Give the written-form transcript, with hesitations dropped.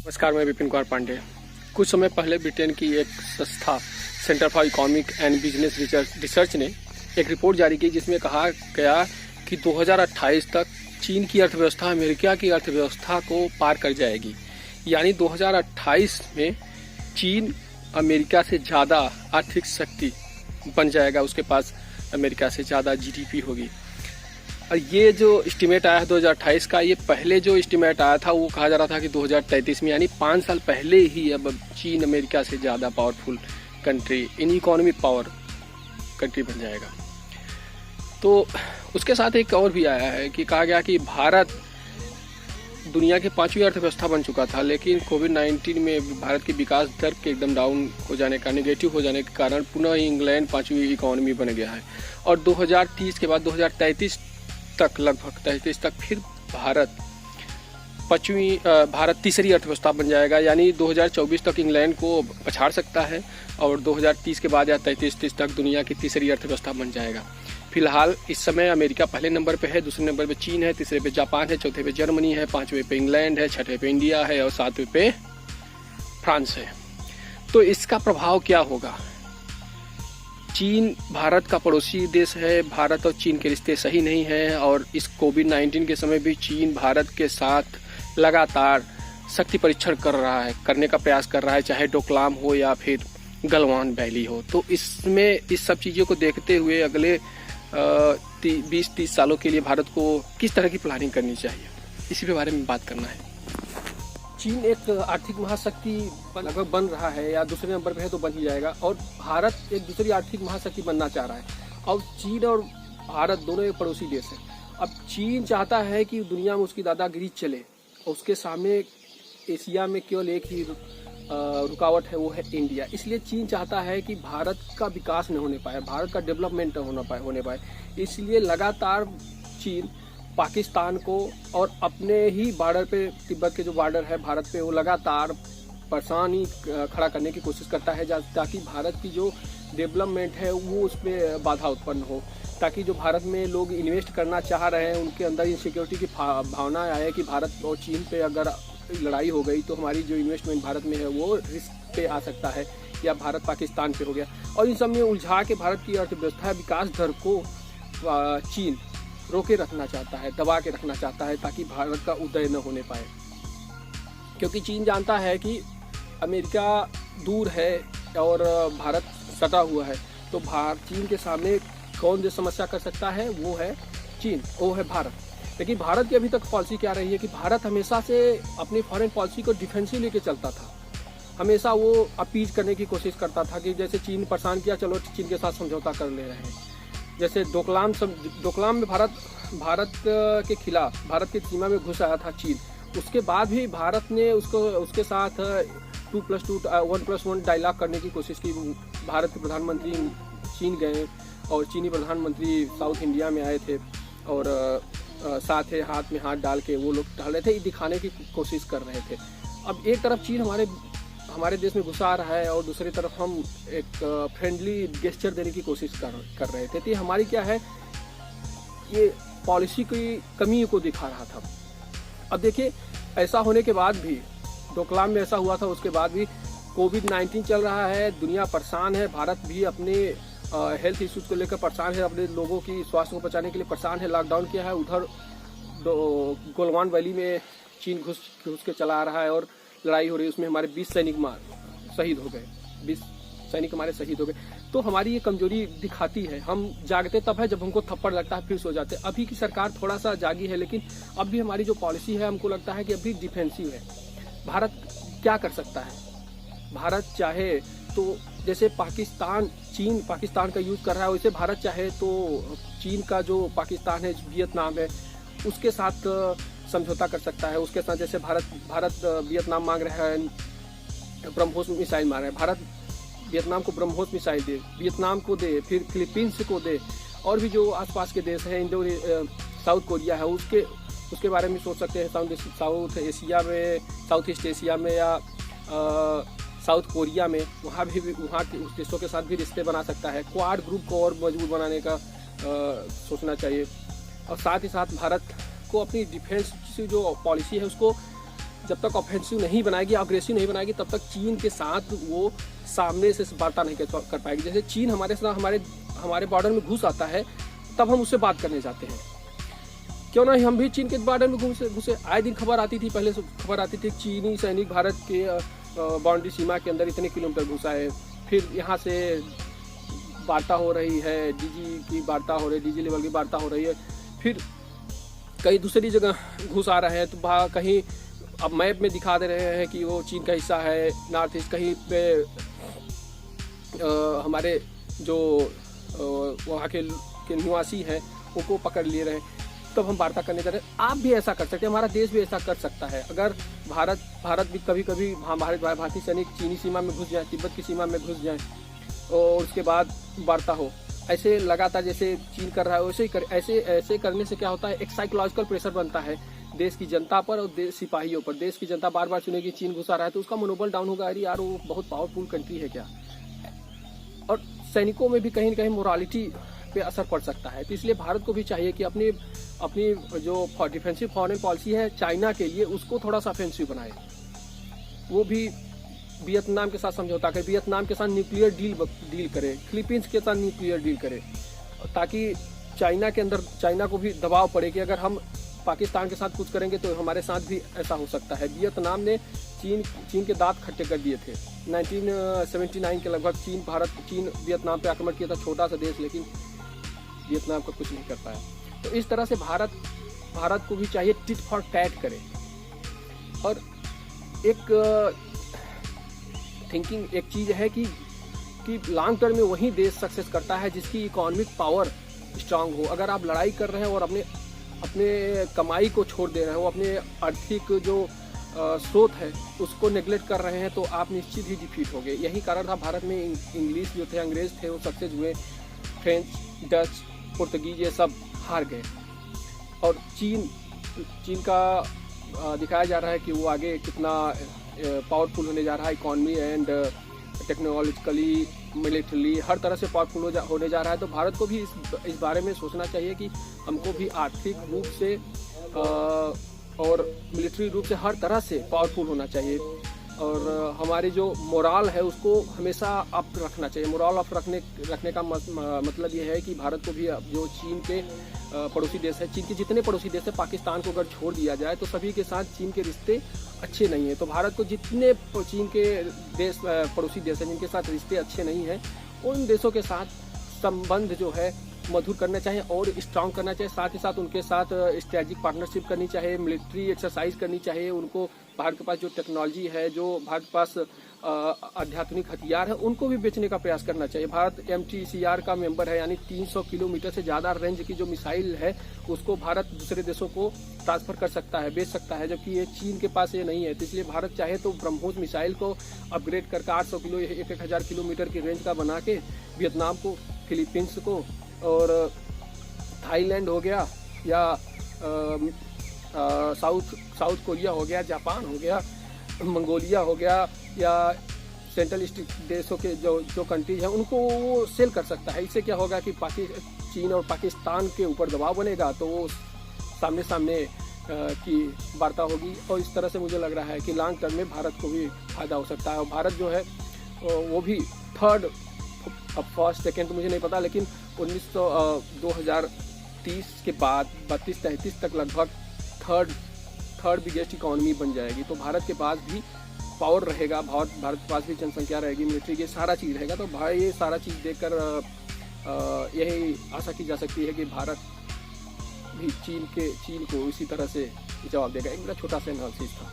नमस्कार, मैं विपिन कुमार पांडे। कुछ समय पहले ब्रिटेन की एक संस्था centre for economic and business research ने एक रिपोर्ट जारी की जिसमें कहा गया कि 2028 तक चीन की अर्थव्यवस्था अमेरिका की अर्थव्यवस्था को पार कर जाएगी। यानी 2028 में चीन अमेरिका से ज़्यादा आर्थिक शक्ति बन जाएगा, उसके पास अमेरिका से ज़्यादा जीडीपी होगी। और ये जो एस्टीमेट आया है 2028 का, ये पहले जो एस्टीमेट आया था वो कहा जा रहा था कि 2033 में, यानी 5 साल पहले ही अब चीन अमेरिका से ज़्यादा powerful country, in economic power country बन जाएगा। तो उसके साथ एक और भी आया है कि कहा गया कि भारत दुनिया की 5वीं अर्थव्यवस्था बन चुका था, लेकिन कोविड-19 में भारत की विकास दर के एकदम डाउन हो जाने का, नेगेटिव हो जाने के कारण पुनः इंग्लैंड 5वीं इकोनॉमी बन गया है। और 2030 के बाद 2033 तक, लगभग 33 तक फिर भारत तीसरी अर्थव्यवस्था बन जाएगा। यानी 2024 तक इंग्लैंड को पछाड़ सकता है और 2030 के बाद या 33 तक दुनिया की तीसरी अर्थव्यवस्था बन जाएगा। फिलहाल इस समय अमेरिका पहले नंबर पे है, दूसरे नंबर पे चीन है, तीसरे पे जापान है, चौथे पे जर्मनी है, 5वें पे इंग्लैंड है, 6वें पे इंडिया है और 7वें पे फ्रांस है। तो इसका प्रभाव क्या होगा? चीन भारत का पड़ोसी देश है, भारत और चीन के रिश्ते सही नहीं हैं और इस कोविड-19 के समय भी चीन भारत के साथ लगातार शक्ति परीक्षण करने का प्रयास कर रहा है, चाहे डोकलाम हो या फिर गलवान वैली हो। तो इसमें इस सब चीज़ों को देखते हुए अगले 20-30 सालों के लिए भारत को किस तरह की प्लानिंग करनी चाहिए, इसी के बारे में बात करना है। चीन एक आर्थिक महाशक्ति लगभग बन रहा है या दूसरे नंबर पे है तो बन ही जाएगा, और भारत एक दूसरी आर्थिक महाशक्ति बनना चाह रहा है। और चीन और भारत दोनों एक पड़ोसी देश हैं। अब चीन चाहता है कि दुनिया में उसकी दादागिरी चले और उसके सामने एशिया में केवल एक ही रुकावट है, वो है इंडिया। इसलिए चीन चाहता है कि भारत का विकास न होने पाए, भारत का डेवलपमेंट न होने पाए। इसलिए लगातार चीन पाकिस्तान को और अपने ही बॉर्डर पे, तिब्बत के जो बॉर्डर है भारत पे, वो लगातार परेशानी खड़ा करने की कोशिश करता है ताकि भारत की जो डेवलपमेंट है वो उसमें बाधा उत्पन्न हो, ताकि जो भारत में लोग इन्वेस्ट करना चाह रहे हैं उनके अंदर इनसिक्योरिटी की भावना आए कि भारत और चीन पे अगर लड़ाई हो गई तो हमारी जो इन्वेस्टमेंट भारत में है वो रिस्क पे आ सकता है, या भारत पाकिस्तान पे हो गया। और इन सब में उलझा के भारत की अर्थव्यवस्था विकास दर को चीन रोके रखना चाहता है, दबा के रखना चाहता है, ताकि भारत का उदय न होने पाए। क्योंकि चीन जानता है कि अमेरिका दूर है और भारत सटा हुआ है, तो चीन के सामने कौन जो समस्या कर सकता है वो है चीन, वो है भारत। लेकिन भारत की अभी तक पॉलिसी क्या रही है कि भारत हमेशा से अपनी फॉरेन पॉलिसी को डिफेंसिव लेके चलता था। हमेशा वो अपीज करने की कोशिश करता था कि जैसे चीन परेशान किया, चलो चीन के साथ समझौता कर ले रहे हैं। जैसे डोकलाम में भारत के खिलाफ, भारत की सीमा में घुस आया था चीन। उसके बाद भी भारत ने उसके साथ 1+1 डायलॉग करने की कोशिश की। भारत के प्रधानमंत्री चीन गए और चीनी प्रधानमंत्री साउथ इंडिया में आए थे और साथ है हाथ में हाथ डाल के वो लोग टहले थे, दिखाने की कोशिश कर रहे थे। अब एक तरफ चीन हमारे देश में घुसा आ रहा है और दूसरी तरफ हम एक फ्रेंडली गेस्चर देने की कोशिश कर रहे थे। तो हमारी क्या है, ये पॉलिसी की कमी को दिखा रहा था। अब देखिए, ऐसा होने के बाद भी, डोकलाम में ऐसा हुआ था, उसके बाद भी कोविड-19 चल रहा है, दुनिया परेशान है, भारत भी अपने हेल्थ इश्यूज को लेकर परेशान है, अपने लोगों की स्वास्थ्य को बचाने के लिए परेशान है, लॉकडाउन किया है। उधर गलवान वैली में चीन घुस के चला आ रहा है और लड़ाई हो रही है, उसमें हमारे 20 सैनिक शहीद हो गए, 20 सैनिक हमारे शहीद हो गए। तो हमारी ये कमजोरी दिखाती है। हम जागते तब है जब हमको थप्पड़ लगता है, फिर सो जाते हैं। अभी की सरकार थोड़ा सा जागी है, लेकिन अब भी हमारी जो पॉलिसी है हमको लगता है कि अभी डिफेंसिव है। भारत क्या कर सकता है? भारत चाहे तो जैसे चीन पाकिस्तान का यूज कर रहा है, वैसे भारत चाहे तो चीन का जो पाकिस्तान है, वियतनाम है, उसके साथ समझौता कर सकता है। उसके साथ जैसे भारत वियतनाम मांग रहा है, ब्रह्मोस मिसाइल मांग रहा है, भारत वियतनाम को ब्रह्मोस मिसाइल दे, वियतनाम को दे, फिर फिलीपींस को दे, और भी जो आसपास के देश हैं, साउथ कोरिया है, उसके बारे में सोच सकते हैं। साउथ ईस्ट एशिया में या साउथ कोरिया में, वहाँ के उस देशों के साथ भी रिश्ते बना सकता है। क्वाड ग्रुप को और मजबूत बनाने का सोचना चाहिए। और साथ ही साथ भारत को अपनी डिफेंस की जो पॉलिसी है उसको जब तक ऑफेंसिव नहीं बनाएगी, अग्रेसिव नहीं बनाएगी, तब तक चीन के साथ वो सामने से वार्ता नहीं कर पाएगी। जैसे चीन हमारे साथ हमारे बॉर्डर में घुस आता है, तब हम उससे बात करने जाते हैं। क्यों ना हम भी चीन के बॉर्डर में घुसे। आए दिन खबर आती थी, पहले खबर आती थी चीनी सैनिक भारत के बाउंड्री सीमा के अंदर इतने किलोमीटर घुसा है। फिर यहाँ से वार्ता हो रही है, डीजी की वार्ता हो रही है, डीजी लेवल की वार्ता हो रही है। फिर कहीं दूसरी जगह घुस आ रहे हैं, तो कहीं अब मैप में दिखा दे रहे हैं कि वो चीन का हिस्सा है, नॉर्थ ईस्ट। कहीं पे हमारे जो वहाँ के निवासी हैं उनको पकड़ ले रहे हैं, तब हम वार्ता करने जा रहे हैं। आप भी ऐसा कर सकते हैं, हमारा देश भी ऐसा कर सकता है। अगर भारत भी कभी कभी भारतीय सैनिक चीनी सीमा में घुस जाए, तिब्बत की सीमा में घुस जाए और उसके बाद वार्ता हो, ऐसे लगातार जैसे चीन कर रहा है वैसे ही ऐसे करने से क्या होता है, एक साइकोलॉजिकल प्रेशर बनता है देश की जनता पर और सिपाहियों पर। देश की जनता बार बार सुनेगी चीन घुसा रहा है, तो उसका मनोबल डाउन होगा, अरे यार वो बहुत पावरफुल कंट्री है क्या। और सैनिकों में भी कहीं न कहीं मोरालिटी पे असर पड़ सकता है। तो इसलिए भारत को भी चाहिए कि अपनी जो डिफेंसिव फॉरेन पॉलिसी है चाइना के लिए, उसको थोड़ा सा ऑफेंसिव बनाए। वो भी वियतनाम के साथ समझौता करे, वियतनाम के साथ न्यूक्लियर डील करे, फिलीपींस के साथ न्यूक्लियर डील करे, ताकि चाइना को भी दबाव पड़े कि अगर हम पाकिस्तान के साथ कुछ करेंगे तो हमारे साथ भी ऐसा हो सकता है। वियतनाम ने चीन के दांत खट्टे कर दिए थे 1979 के लगभग। चीन वियतनाम पे आक्रमण किया था, छोटा सा देश, लेकिन वियतनाम को कुछ नहीं कर पाया। तो इस तरह से भारत को भी चाहिए टिट फॉर टैट करे। और एक थिंकिंग एक चीज है कि लॉन्ग टर्म में वही देश सक्सेस करता है जिसकी इकोनॉमिक पावर स्ट्रांग हो। अगर आप लड़ाई कर रहे हैं और अपने कमाई को छोड़ दे रहे हो, अपने आर्थिक जो स्रोत है उसको नेग्लेक्ट कर रहे हैं, तो आप निश्चित ही डिफीट हो गए। यही कारण था भारत में इंग्लिश जो थे, अंग्रेज थे, वो सक्सेस हुए। फ्रेंच, डच, पुर्तगीज ये सब हार गए। और चीन का दिखाया जा रहा है कि वो आगे कितना पावरफुल होने जा रहा है, इकोनॉमी एंड टेक्नोलॉजिकली, मिलिट्रली, हर तरह से पावरफुल होने जा रहा है। तो भारत को भी इस बारे में सोचना चाहिए कि हमको भी आर्थिक रूप से और मिलिट्री रूप से हर तरह से पावरफुल होना चाहिए। और हमारी जो मोराल है उसको हमेशा अप रखना चाहिए। मोराल अप रखने का मतलब ये है कि भारत को भी जो चीन के पड़ोसी देश है, चीन के जितने पड़ोसी देश है, पाकिस्तान को अगर छोड़ दिया जाए तो सभी के साथ चीन के रिश्ते अच्छे नहीं है। तो भारत को जितने चीन के देश पड़ोसी देश हैं जिनके साथ रिश्ते अच्छे नहीं हैं, उन देशों के साथ संबंध जो है मधुर करना चाहिए और स्ट्रांग करना चाहिए। साथ ही साथ उनके साथ स्ट्रेटेजिक पार्टनरशिप करनी चाहिए, मिलिट्री एक्सरसाइज करनी चाहिए। उनको भारत के पास जो टेक्नोलॉजी है, जो भारत के पास आध्यात्मिक हथियार है, उनको भी बेचने का प्रयास करना चाहिए। भारत MTCR का मेंबर है, यानी 300 किलोमीटर से ज़्यादा रेंज की जो मिसाइल है उसको भारत दूसरे देशों को ट्रांसफर कर सकता है, बेच सकता है, जबकि ये चीन के पास ये नहीं है। तो इसलिए भारत चाहे तो ब्रह्मोस मिसाइल को अपग्रेड करके 800 किलो 1000 किलोमीटर की रेंज का बना के वियतनाम को, फिलीपींस को और थाईलैंड हो गया, या साउथ कोरिया हो गया, जापान हो गया, मंगोलिया हो गया, या सेंट्रल ईस्ट देशों के जो कंट्रीज हैं उनको वो सेल कर सकता है। इससे क्या होगा कि चीन और पाकिस्तान के ऊपर दबाव बनेगा, तो वो सामने की वार्ता होगी। और इस तरह से मुझे लग रहा है कि लॉन्ग टर्म में भारत को भी फायदा हो सकता है। और भारत जो है वो भी थर्ड, अब फर्स्ट सेकेंड तो मुझे नहीं पता, लेकिन 2030 के बाद 32-33 तक लगभग थर्ड बिगेस्ट इकोनॉमी बन जाएगी। तो भारत के पास भी पावर रहेगा, भारत के पास भी जनसंख्या रहेगी, मिलिट्री के सारा चीज़ रहेगा। तो भाई ये सारा चीज़ देखकर यही आशा की जा सकती है कि भारत भी चीन को इसी तरह से जवाब देगा। एक बड़ा छोटा सा एनालिसिस था।